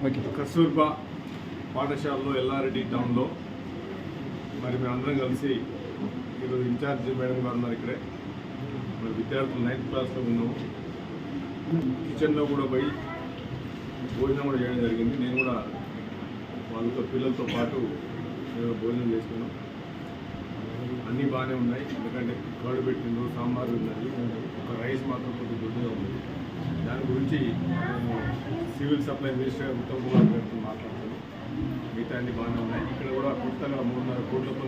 Okay. Kasturba పాఠశాలలో ఎల్లారెడ్డి టౌన్లో మరి మేమందరం కలిసి ఈరోజు ఇన్ఛార్జ్ మేడం గారు ఉన్నారు ఇక్కడే. మరి విద్యార్థులు 9th క్లాస్లో ఉన్నాము. కిచెన్లో కూడా పోయి భోజనం కూడా చేయడం జరిగింది. నేను కూడా వాళ్ళతో పిల్లలతో పాటు నేను భోజనం చేసుకున్నాం. అన్నీ బాగానే ఉన్నాయి. ఎందుకంటే కర్డ్ పెట్టిండ్రు, సాంబార్ ఉన్నది, ఒక రైస్ మాత్రం కొద్దిగా దొడ్డుగా ఉంది. దాని గురించి నేను civil supply minister Uttam Kumar గారితో మాట్లాడుతాను. మిగతా అన్నీ బాగానే ఉన్నాయి. ఇక్కడ కూడా కొత్తగా 3.5 కోట్లతో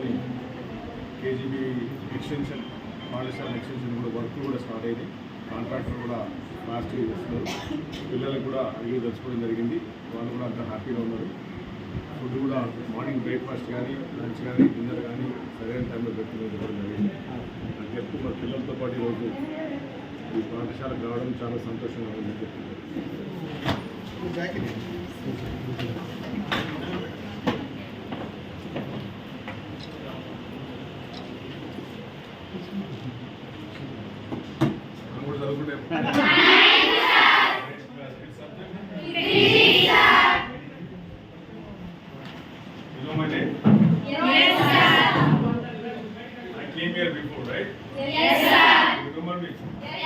కేజీబీ ఎక్స్టెన్షన్, పాఠశాల ఎక్స్టెన్షన్ కూడా వర్క్ కూడా స్టార్ట్ అయింది. కాంట్రాక్టర్ కూడా ఫాస్ట్గా చేస్తున్నారు. పిల్లలకు కూడా ఇల్లు తెచ్చుకోవడం జరిగింది. వాళ్ళు కూడా అంత హ్యాపీగా ఉన్నారు. ఫుడ్ కూడా మార్నింగ్ బ్రేక్ఫాస్ట్ కానీ, లంచ్ కానీ, డిన్నర్ కానీ సరైన టైంలో పెట్టుకుని ఇవ్వడం జరిగింది. అని చెప్తూ మా పిల్లలతో పాటు ఈరోజు ఈ పాఠశాలకు రావడం చాలా సంతోషంగా ఉందని చెప్తున్నారు. కూడా చదువుకుంటే my name? Yes, sir. I came here before, right? Yes, sir. You remember me? Yes,